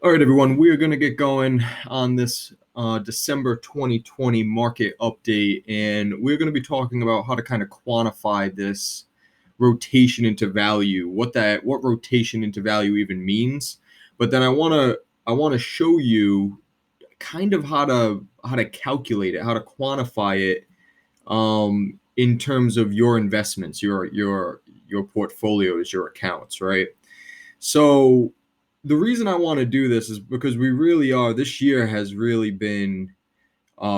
All right, everyone, we are going to get going on this December 2020 market update, and we're going to be talking about how to kind of quantify this rotation into value, what rotation into value even means. But then I want to show you kind of how to calculate it, how to quantify it in terms of your investments, your portfolios, your accounts, right? So the reason I want to do this is because this year has really been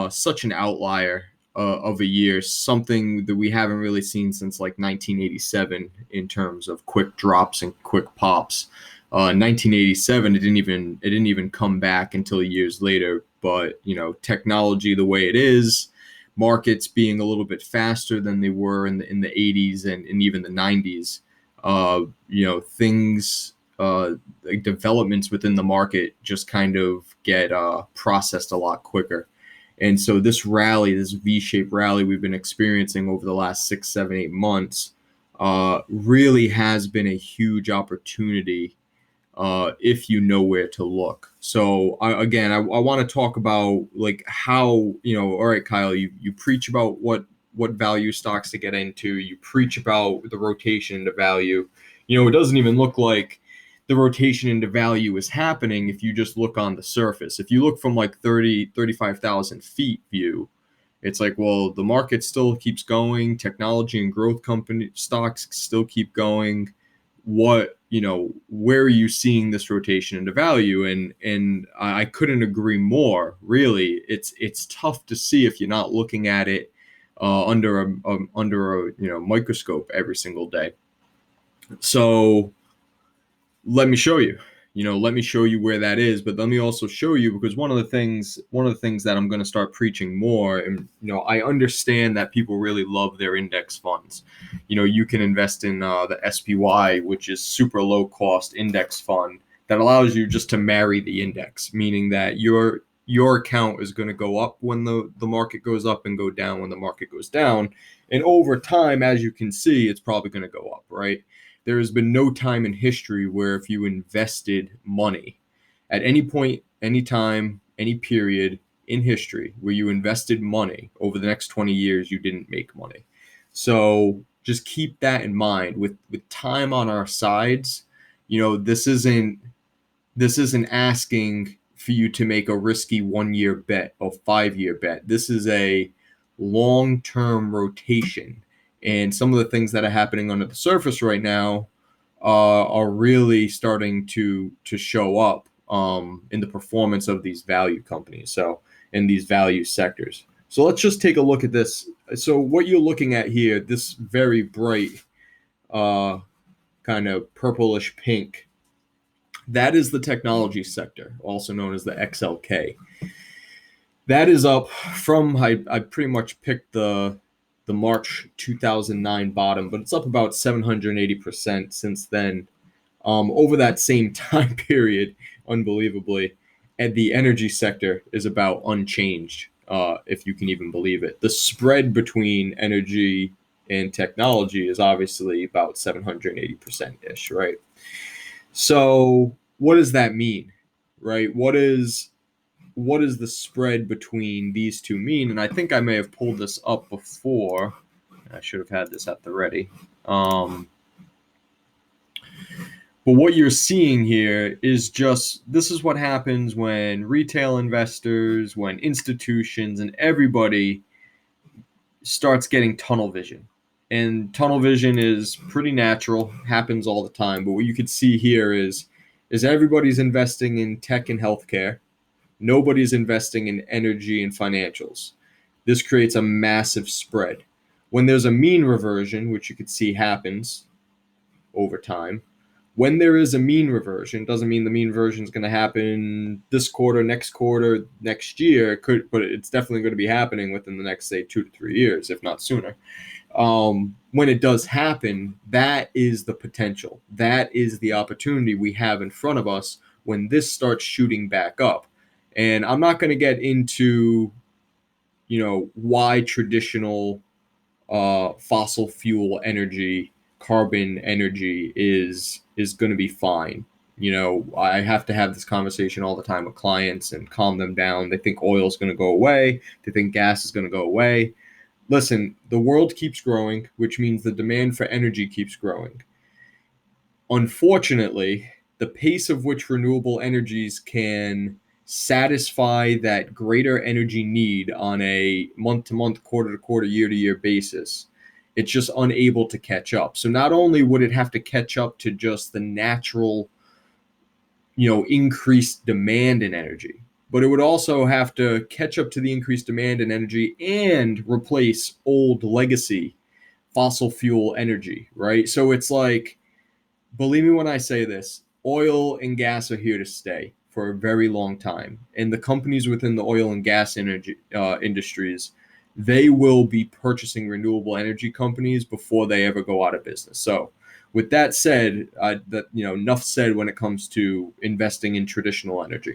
such an outlier of a year, something that we haven't really seen since like 1987 in terms of quick drops and quick pops. 1987, it didn't even come back until years later. But technology the way it is, markets being a little bit faster than they were in the 80s and even the 90s. Things like developments within the market just kind of get processed a lot quicker. And so this rally, this V-shaped rally we've been experiencing over the last 6, 7, 8 months, really has been a huge opportunity if you know where to look. So I want to talk about like how, all right, Kyle, you preach about what value stocks to get into. You preach about the rotation into value. It doesn't even look like the rotation into value is happening if you just look on the surface. If you look from like 35,000 feet view, it's like, well, the market still keeps going. Technology and growth company stocks still keep going. Where are you seeing this rotation into value? And I couldn't agree more. Really, it's tough to see if you're not looking at it under a microscope every single day. So let me show you. Let me show you where that is, but let me also show you, because one of the things that I'm going to start preaching more, and I understand that people really love their index funds. You can invest in the SPY, which is super low cost index fund that allows you just to marry the index, meaning that your account is going to go up when the market goes up and go down when the market goes down. And over time, as you can see, it's probably going to go up, right? There has been no time in history where if you invested money at any point, any time, any period in history where you invested money over the next 20 years, you didn't make money. So just keep that in mind. With time on our sides, this isn't asking for you to make a risky 1-year bet or 5-year bet. This is a long-term rotation. And some of the things that are happening under the surface right now are really starting to show up in the performance of these value companies, so in these value sectors. So let's just take a look at this. So what you're looking at here, this very bright kind of purplish pink, that is the technology sector, also known as the XLK. That is up from, I pretty much picked the March 2009 bottom, but it's up about 780% since then. Over that same time period, unbelievably, and the energy sector is about unchanged, if you can even believe it. The spread between energy and technology is obviously about 780%-ish, right? So what does that mean, right? What does the spread between these two mean? And I think I may have pulled this up before. I should have had this at the ready. But what you're seeing here is this is what happens when retail investors, when institutions, and everybody starts getting tunnel vision. And tunnel vision is pretty natural, happens all the time. But what you can see here is everybody's investing in tech and healthcare. Nobody's investing in energy and financials. This creates a massive spread. When there's a mean reversion, which you can see happens over time, when there is a mean reversion, doesn't mean the mean reversion is going to happen this quarter, next year. It could, but it's definitely going to be happening within the next, say, 2 to 3 years, if not sooner. When it does happen, that is the potential. That is the opportunity we have in front of us when this starts shooting back up. And I'm not going to get into, why traditional fossil fuel energy, carbon energy is going to be fine. I have to have this conversation all the time with clients and calm them down. They think oil is going to go away. They think gas is going to go away. Listen, the world keeps growing, which means the demand for energy keeps growing. Unfortunately, the pace of which renewable energies can satisfy that greater energy need on a month to month, quarter to quarter, year to year basis, it's just unable to catch up. So not only would it have to catch up to just the natural, increased demand in energy, but it would also have to catch up to the increased demand in energy and replace old legacy fossil fuel energy, right? So it's like, believe me when I say this, oil and gas are here to stay for a very long time. And the companies within the oil and gas energy industries, they will be purchasing renewable energy companies before they ever go out of business. So, with that said, enough said when it comes to investing in traditional energy.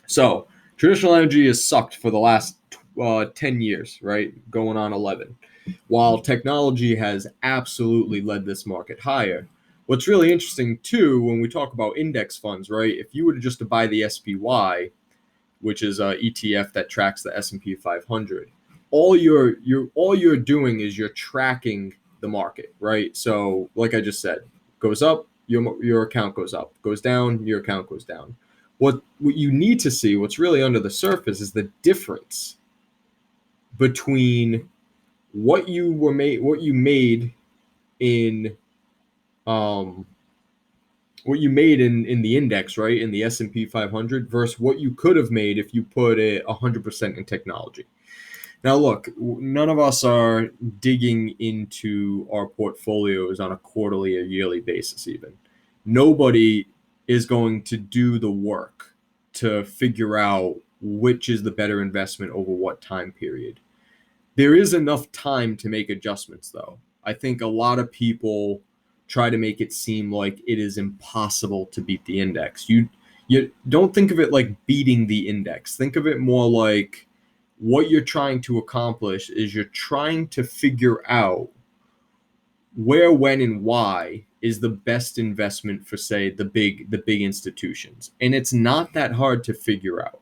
So, traditional energy has sucked for the last 10 years, right? Going on 11. While technology has absolutely led this market higher. What's really interesting too, when we talk about index funds, right? If you were to just to buy the SPY, which is a ETF that tracks the S&P 500, all you're doing is you're tracking the market, right? So, like I just said, goes up, your account goes up, goes down, your account goes down. What you need to see, what's really under the surface, is the difference between what you made in in the index, right, in the S&P 500 versus what you could have made if you put it 100% in technology. Now, look, none of us are digging into our portfolios on a quarterly or yearly basis even. Nobody is going to do the work to figure out which is the better investment over what time period. There is enough time to make adjustments, though. I think a lot of people try to make it seem like it is impossible to beat the index. You don't think of it like beating the index. Think of it more like what you're trying to accomplish is you're trying to figure out where, when, and why is the best investment for, say, the big institutions. And it's not that hard to figure out,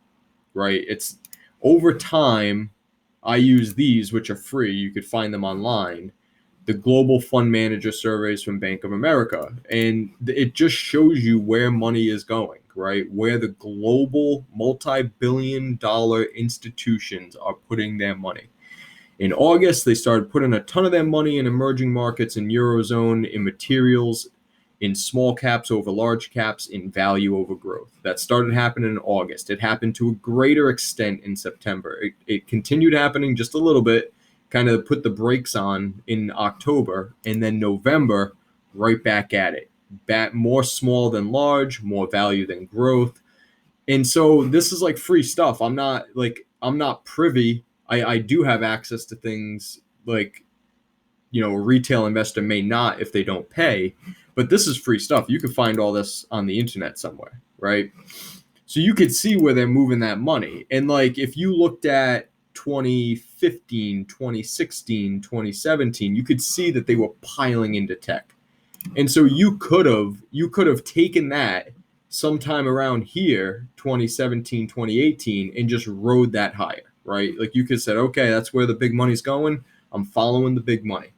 right? It's over time. I use these, which are free. You could find them online. The Global Fund Manager surveys from Bank of America. And it just shows you where money is going, right? Where the global multi-billion-dollar institutions are putting their money. In August, they started putting a ton of their money in emerging markets, in Eurozone, in materials, in small caps over large caps, in value over growth. That started happening in August. It happened to a greater extent in September. It continued happening just a little bit, kind of put the brakes on in October, and then November, right back at it. More small than large, more value than growth. And so this is like free stuff. I'm not privy. I do have access to things like, a retail investor may not if they don't pay, but this is free stuff. You can find all this on the internet somewhere, right? So you could see where they're moving that money. And like, if you looked at 2015, 2016, 2017, you could see that they were piling into tech. And so you could have taken that sometime around here, 2017, 2018, and just rode that higher, right? Like, you could have said, okay, that's where the big money's going. I'm following the big money.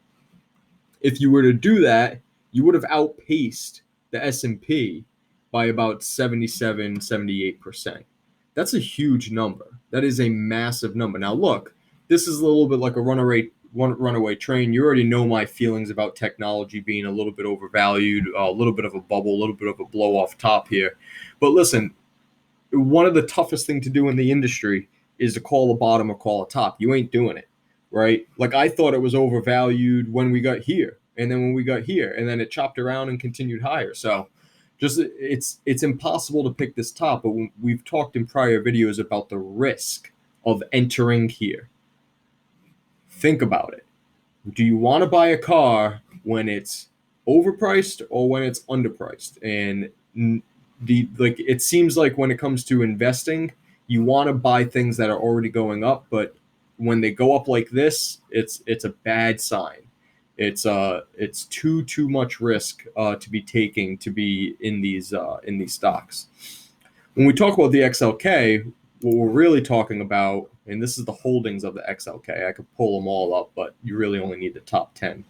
If you were to do that, you would have outpaced the S&P by about 77, 78%. That's a huge number. That is a massive number. Now, look, this is a little bit like a runaway train. You already know my feelings about technology being a little bit overvalued, a little bit of a bubble, a little bit of a blow off top here. But listen, one of the toughest thing to do in the industry is to call a bottom or call a top. You ain't doing it, right? Like, I thought it was overvalued when we got here, and then when we got here, and then it chopped around and continued higher. So just it's impossible to pick this top, but we've talked in prior videos about the risk of entering here. Think about it. Do you want to buy a car when it's overpriced or when it's underpriced? And it seems like when it comes to investing, you want to buy things that are already going up, but when they go up like this, it's a bad sign. It's too much risk to be taking to be in these stocks. When we talk about the XLK, what we're really talking about, and this is the holdings of the XLK. I could pull them all up, but you really only need the top 10.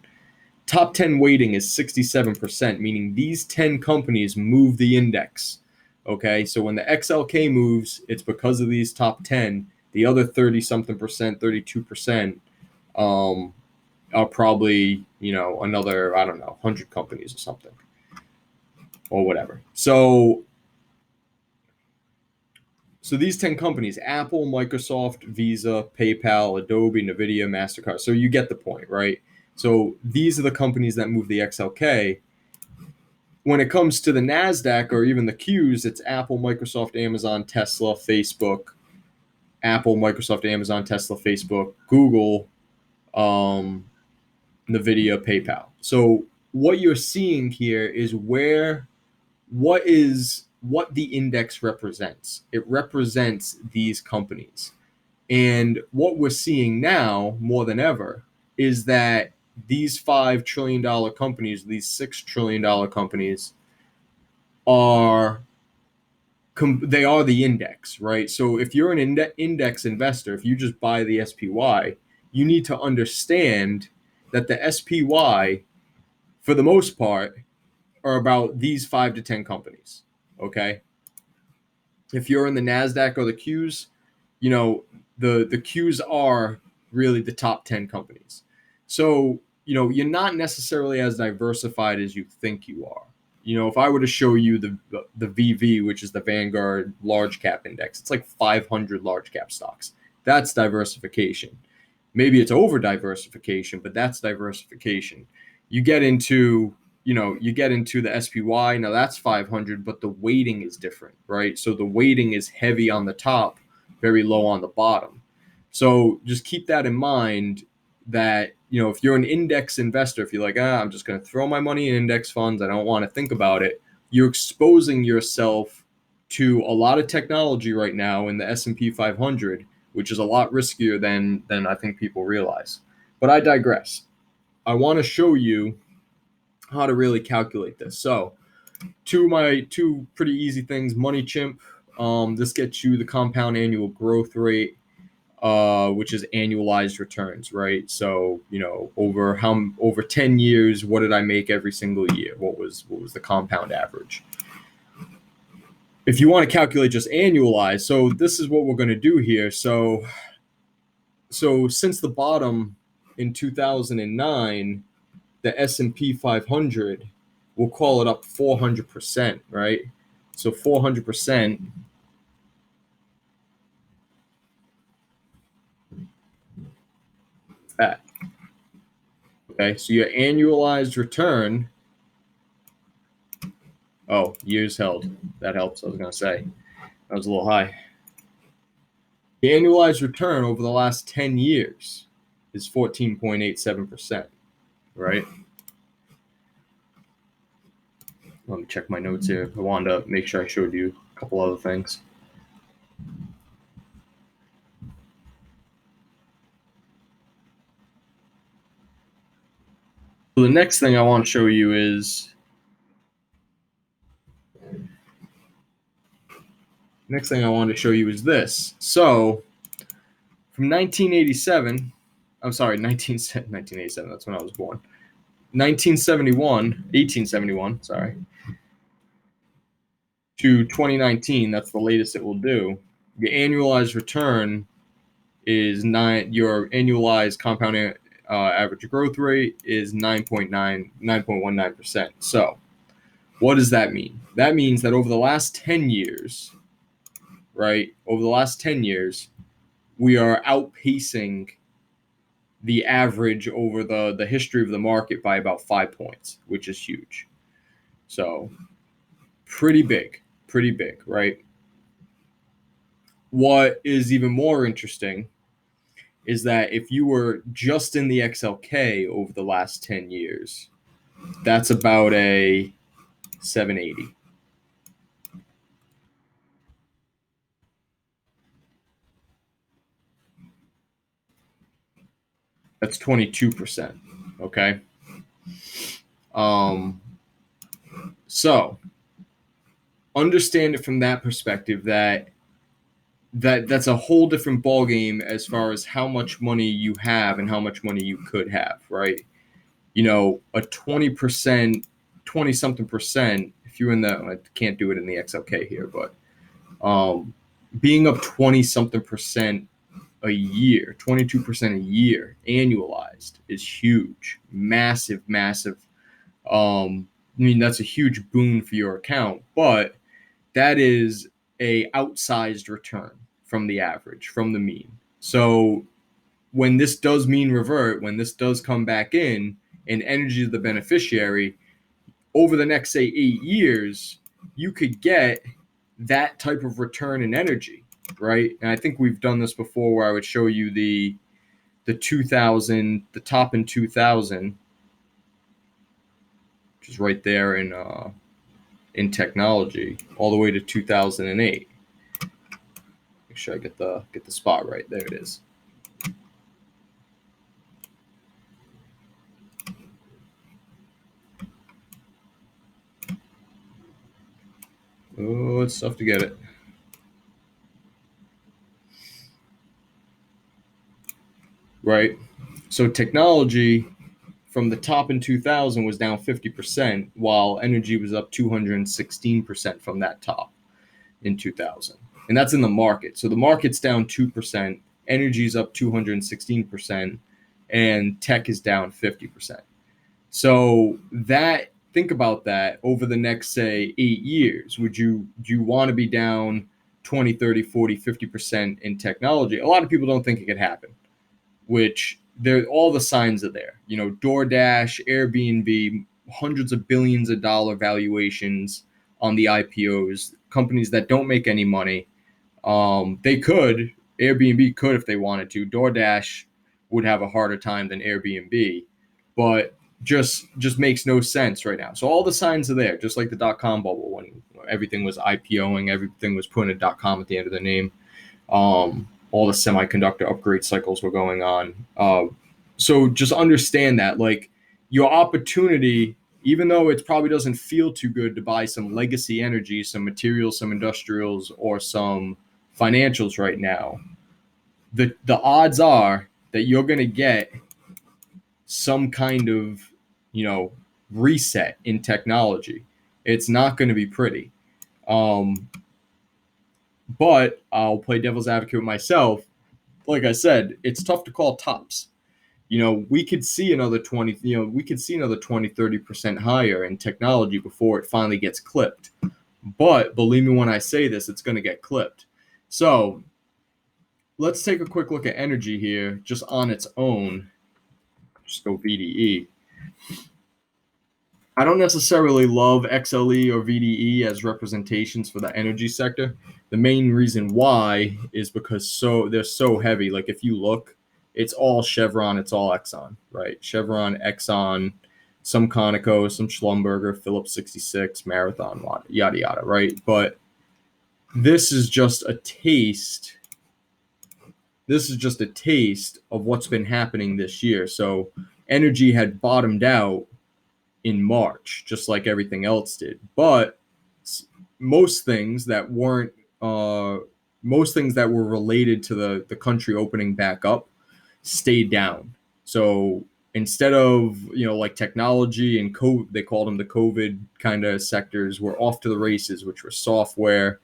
Top 10 weighting is 67%, meaning these 10 companies move the index. Okay, so when the XLK moves, it's because of these top 10. The other 30 something percent, 32%, are probably, another, I don't know, 100 companies or something, or whatever. So these 10 companies, Apple, Microsoft, Visa, PayPal, Adobe, NVIDIA, MasterCard. So you get the point, right? So these are the companies that move the XLK. When it comes to the NASDAQ or even the Qs, it's Apple, Microsoft, Amazon, Tesla, Facebook. Apple, Microsoft, Amazon, Tesla, Facebook, Google, NVIDIA, PayPal. So what you're seeing here is what the index represents. It represents these companies. And what we're seeing now more than ever is that these $5 trillion companies, these $6 trillion companies they are the index, right? So if you're an index investor, if you just buy the SPY, you need to understand that the SPY, for the most part, are about these 5 to 10 companies, okay? If you're in the NASDAQ or the Qs, the Qs are really the top 10 companies. So, you're not necessarily as diversified as you think you are. If I were to show you the VV, which is the Vanguard Large Cap Index, it's like 500 large cap stocks. That's diversification. Maybe it's over diversification, but that's diversification. You get into the SPY. Now that's 500, but the weighting is different, right? So the weighting is heavy on the top, very low on the bottom. So just keep that in mind that, if you're an index investor, if you're like, I'm just going to throw my money in index funds, I don't want to think about it, you're exposing yourself to a lot of technology right now in the S&P 500, which is a lot riskier than I think people realize. But I digress. I want to show you how to really calculate this. So two pretty easy things. Moneychimp, this gets you the compound annual growth rate, which is annualized returns, right? So, over 10 years, what did I make every single year? What was the compound average? If you want to calculate just annualized, so this is what we're going to do here. So since the bottom in 2009, the S&P 500, we'll call it up 400%, right? So 400%. That. Okay, so your annualized return. Oh, years held. That helps. I was going to say that was a little high. The annualized return over the last 10 years is 14.87%, right? Let me check my notes here. I wanted to make sure I showed you a couple other things. So the next thing I want to show you is this. So from 1987, I'm sorry, 1987, that's when I was born. 1871, sorry, to 2019, that's the latest it will do. The annualized return is your annualized compound average growth rate is 9.19%. So what does that mean? That means that over the last 10 years, right, we are outpacing the average over the history of the market by about 5 points, which is huge. So pretty big, right? What is even more interesting is that if you were just in the XLK over the last 10 years, that's about a 780. That's 22%, okay? So understand it from that perspective that's a whole different ballgame as far as how much money you have and how much money you could have, right? You know, a 20%, 20 something percent, if you're in the, I can't do it in the XLK here, but being up 20 something percent a year, 22% a year annualized is huge, massive, massive. I mean, that's a huge boon for your account, but that is a outsized return from the average, from the mean. So when this does mean revert, when this does come back in, and energy is the beneficiary, over the next, say, 8 years, you could get that type of return in energy, right? And I think we've done this before where I would show you the 2000, the top in 2000, which is right there in technology, all the way to 2008. Make sure I get the spot right. There it is. Oh, it's tough to get it. Right. So technology from the top in 2000 was down 50%, while energy was up 216% from that top in 2000. And that's in the market. So the market's down 2%, energy's up 216%, and tech is down 50%. So that, think about that over the next, say, 8 years. Do you want to be down 20, 30, 40, 50% in technology? A lot of people don't think it could happen, which all the signs are there. You know, DoorDash, Airbnb, hundreds of billions of dollar valuations on the IPOs, companies that don't make any money. Airbnb could if they wanted to. DoorDash would have a harder time than Airbnb, but just makes no sense right now. So all the signs are there, just like the dot-com bubble when everything was IPOing, everything was putting a .com at the end of the name. All the semiconductor upgrade cycles were going on. So just understand that, like, your opportunity, even though it probably doesn't feel too good to buy some legacy energy, some materials, some industrials, or some financials right now, the odds are that you're going to get some kind of, reset in technology. It's not going to be pretty. But I'll play devil's advocate with myself. Like I said, it's tough to call tops. We could see another 20, 30% higher in technology before it finally gets clipped. But believe me when I say this, it's going to get clipped. So let's take a quick look at energy here, just on its own. Just go VDE. I don't necessarily love XLE or VDE as representations for the energy sector. The main reason why is because they're so heavy. Like, if you look, it's all Chevron, it's all Exxon, right? Chevron, Exxon, some Conoco, some Schlumberger, Phillips 66, Marathon, yada, yada, right? But this is just a taste. This is just a taste of what's been happening this year. So energy had bottomed out in March, just like everything else did. But most things that were related to the country opening back up stayed down. So instead of, like technology and COVID, they called them the COVID kind of sectors, were off to the races, which were software,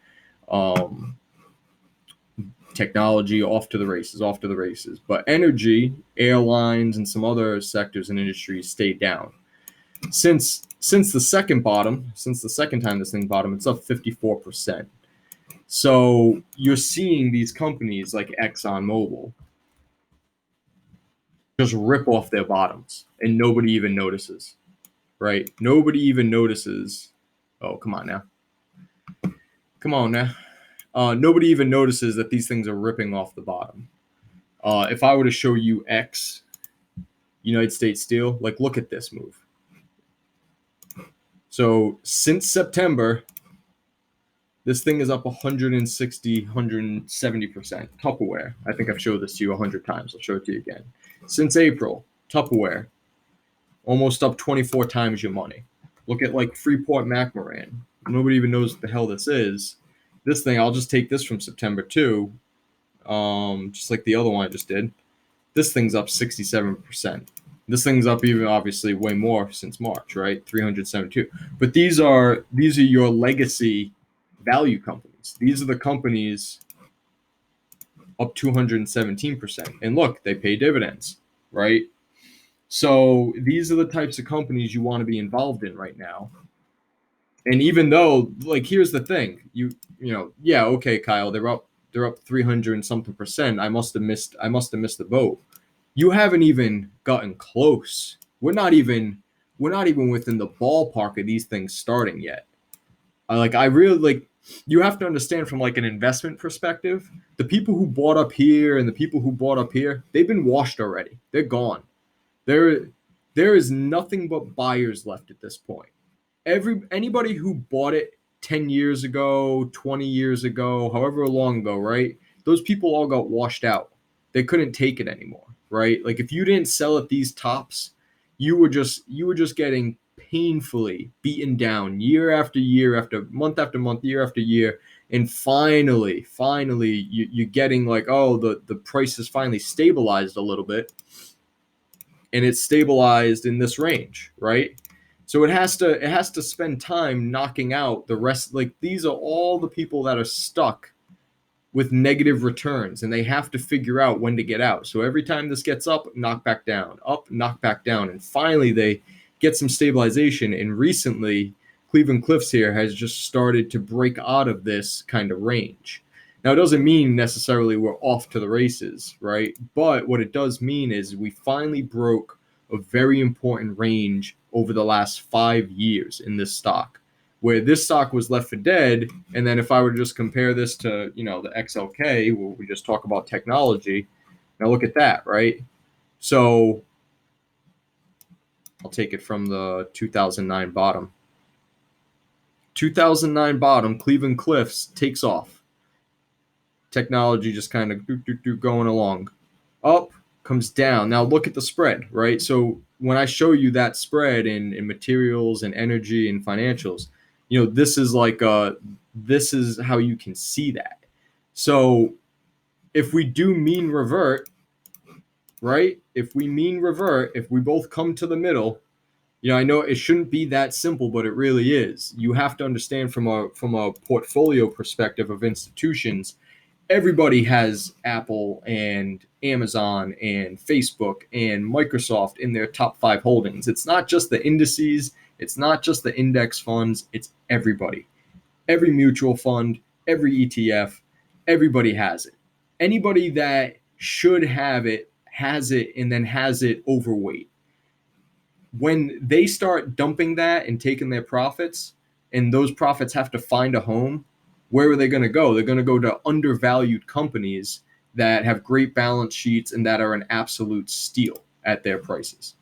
technology, off to the races. But energy, airlines, and some other sectors and industries stayed down. Since the second time this thing bottomed, it's up 54%. So you're seeing these companies like ExxonMobil just rip off their bottoms, and nobody even notices, right? Nobody even notices. Oh, come on now. Nobody even notices that these things are ripping off the bottom. If I were to show you X, United States Steel, like, look at this move. So since September, this thing is up 160, 170%. Tupperware. I think I've showed this to you 100 times. I'll show it to you again. Since April, Tupperware, almost up 24 times your money. Look at like Freeport McMoran. Nobody even knows what the hell this is. This thing, I'll just take this from September too, just like the other one I just did. This thing's up 67%. This thing's up even obviously way more since March, right? 372. But these are your legacy value companies. These are the companies up 217%. And look, they pay dividends, right? So these are the types of companies you want to be involved in right now. And even though, like, here's the thing, yeah, okay, Kyle, they're up 300 and something percent. I must have missed the boat. You haven't even gotten close. We're not even within the ballpark of these things starting yet. I really like. You have to understand from like an investment perspective, the people who bought up here and the people who bought up here, they've been washed already. They're gone. There is nothing but buyers left at this point. Anybody who bought it 10 years ago, 20 years ago, however long ago, right? Those people all got washed out. They couldn't take it anymore, right? Like if you didn't sell at these tops, you were just getting painfully beaten down year after year, after month, year after year. And finally, you're getting like, oh, the price has finally stabilized a little bit. And it's stabilized in this range, right? So it has to spend time knocking out the rest. Like these are all the people that are stuck with negative returns, and they have to figure out when to get out. So every time this gets up, knock back down, up, knock back down, and finally they get some stabilization. And recently, Cleveland Cliffs here has just started to break out of this kind of range. Now, it doesn't mean necessarily we're off to the races, right? But what it does mean is we finally broke a very important range over the last 5 years in this stock, where this stock was left for dead. And then if I were to just compare this to, the XLK, where we just talk about technology, now look at that, right? So I'll take it from the 2009 bottom. 2009 bottom, Cleveland Cliffs takes off. Technology just kind of going along. Up, comes down. Now look at the spread, right? So when I show you that spread in materials and energy and financials, this is how you can see that. So if we do mean revert, right? If we both come to the middle, I know it shouldn't be that simple, but it really is. You have to understand from a portfolio perspective of institutions, everybody has Apple and Amazon and Facebook and Microsoft in their top 5 holdings. It's not just the indices. It's not just the index funds. It's everybody. Every mutual fund, every ETF, everybody has it. Anybody that should have it has it, and then has it overweight. When they start dumping that and taking their profits, and those profits have to find a home, where are they going to go? They're going to go to undervalued companies that have great balance sheets and that are an absolute steal at their prices.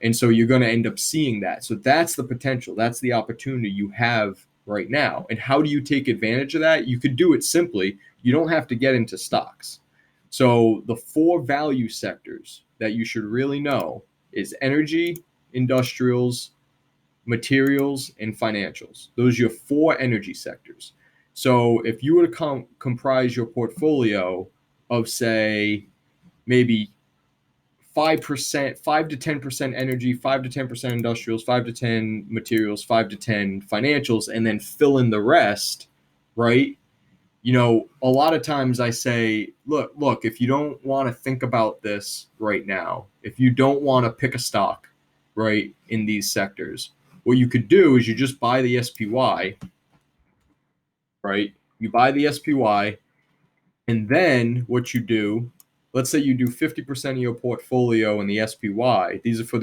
And so you're going to end up seeing that. So that's the potential. That's the opportunity you have right now. And how do you take advantage of that? You could do it simply. You don't have to get into stocks. So the 4 value sectors that you should really know is energy, industrials, materials, and financials. Those are your 4 energy sectors. So if you were to comprise your portfolio of, say, maybe 5%, 5 to 10% energy, 5 to 10% industrials, 5 to 10 materials, 5 to 10 financials, and then fill in the rest, right? A lot of times I say, look, if you don't want to think about this right now, if you don't want to pick a stock, right, in these sectors, what you could do is you just buy the SPY, right? You buy the SPY, and then what you do, let's say you do 50% of your portfolio in the SPY. These are for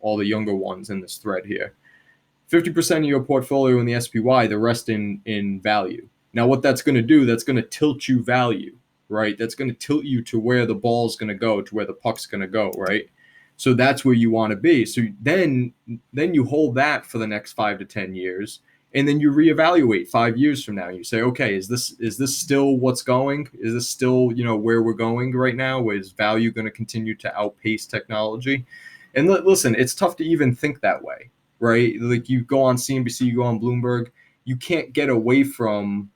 all the younger ones in this thread here. 50% of your portfolio in the SPY, the rest in value. Now, what that's going to do, that's going to tilt you value, right? That's going to tilt you to where the ball's going to go, to where the puck's going to go, right? So that's where you want to be. So then you hold that for the next 5 to 10 years, and then you reevaluate 5 years from now. You say, okay, is this still what's going? Is this still, where we're going right now? Is value going to continue to outpace technology? And listen, it's tough to even think that way, right? Like you go on CNBC, you go on Bloomberg, you can't get away from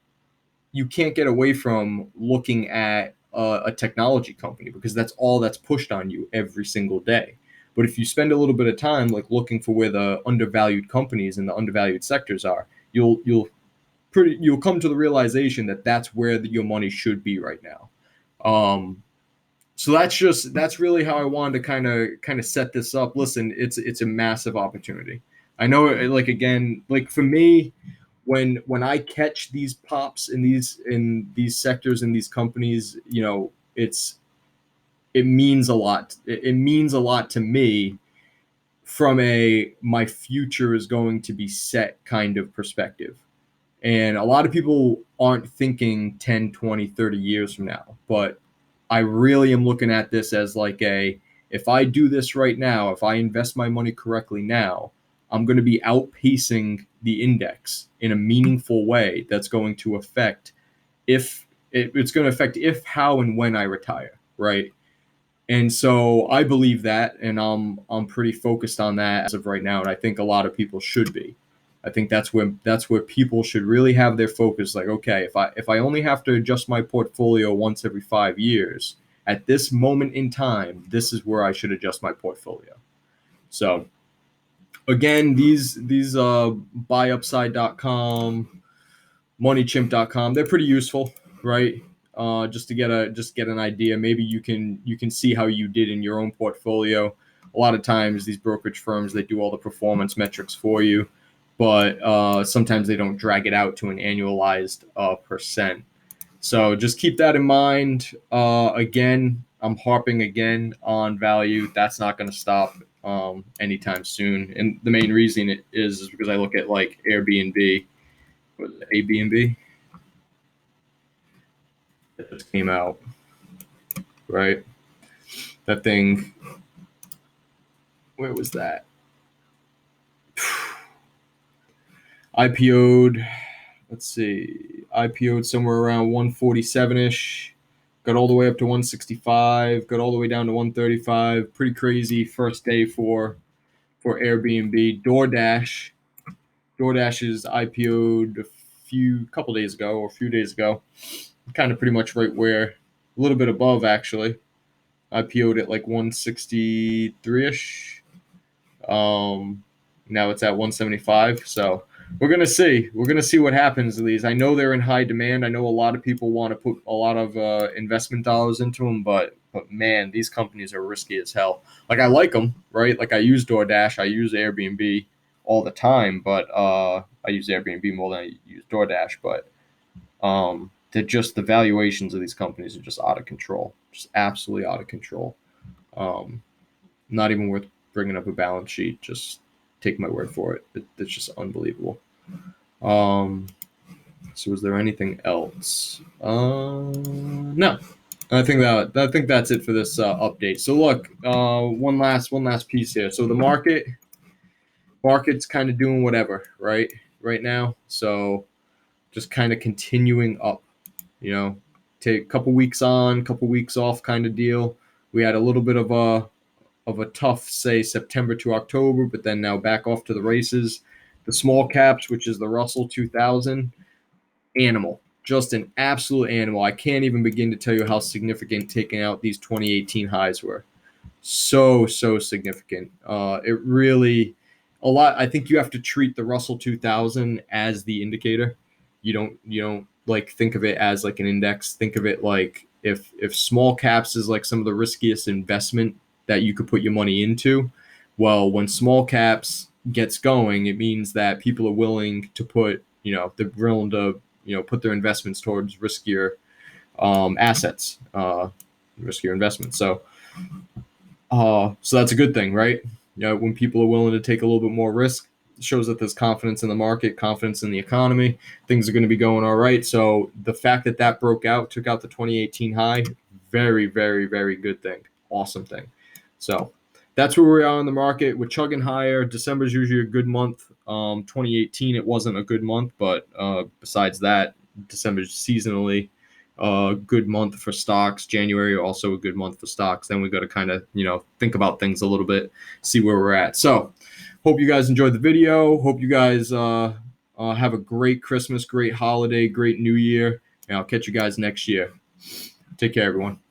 looking at a technology company because that's all that's pushed on you every single day. But if you spend a little bit of time like looking for where the undervalued companies and the undervalued sectors are, you'll come to the realization that that's where your money should be right now. So that's really how I wanted to kind of set this up. Listen, it's a massive opportunity. I know, like again, like for me, when I catch these pops in these sectors in these companies, it means a lot. It means a lot to me from a my future is going to be set kind of perspective. And a lot of people aren't thinking 10, 20, 30 years from now. But I really am looking at this as like if I do this right now, if I invest my money correctly now, I'm going to be outpacing the index in a meaningful way that's going to affect it's going to affect if, how, and when I retire, right? And so I believe that, and I'm pretty focused on that as of right now, and I think a lot of people should be. I think that's where people should really have their focus. Like, okay, if I only have to adjust my portfolio once every 5 years, at this moment in time, this is where I should adjust my portfolio. So again, these buyupside.com, moneychimp.com, they're pretty useful, right? Just to get an idea. Maybe you can see how you did in your own portfolio. A lot of times these brokerage firms, they do all the performance metrics for you, but sometimes they don't drag it out to an annualized percent. So just keep that in mind. Again, I'm harping again on value. That's not going to stop anytime soon. And the main reason it is because I look at like Airbnb, Airbnb that just came out, right? That thing, where was that? IPO'd, let's see, IPO'd somewhere around 147-ish, got all the way up to 165, got all the way down to 135. Pretty crazy first day for Airbnb. DoorDash is IPO'd a couple days ago or a few days ago, kind of pretty much right where, a little bit above actually. IPO'd at like 163-ish. Now it's at 175. So we're gonna see. We're gonna see what happens to these. I know they're in high demand. I know a lot of people want to put a lot of investment dollars into them, but man, these companies are risky as hell. Like I like them, right? Like I use DoorDash, I use Airbnb all the time, but I use Airbnb more than I use DoorDash. But the valuations of these companies are just out of control, just absolutely out of control. Not even worth bringing up a balance sheet. Just take my word for it. It's just unbelievable. So is there anything else? No. I think that's it for this update. So look, one last piece here. So the market's kind of doing whatever, right now. So just kind of continuing up. Take a couple weeks on, couple weeks off kind of deal. We had a little bit of a tough, say, September to October, but then now back off to the races. The small caps, which is the Russell 2000, animal, just an absolute animal. I can't even begin to tell you how significant taking out these 2018 highs were. So significant. It really, a lot. I think you have to treat the Russell 2000 as the indicator. You don't like think of it as like an index. Think of it like if small caps is like some of the riskiest investment that you could put your money into. Well, when small caps gets going, it means that people are willing to they're willing to put their investments towards riskier assets, riskier investments. So that's a good thing, right? When people are willing to take a little bit more risk, it shows that there's confidence in the market, confidence in the economy. Things are going to be going all right. So the fact that broke out, took out the 2018 high, very, very, very good thing. Awesome thing. So that's where we are in the market. We're chugging higher. December is usually a good month. 2018, it wasn't a good month, but besides that, December seasonally a good month for stocks. January also a good month for stocks. Then we got to kind of, think about things a little bit, see where we're at. So hope you guys enjoyed the video. Hope you guys have a great Christmas, great holiday, great New Year. And I'll catch you guys next year. Take care, everyone.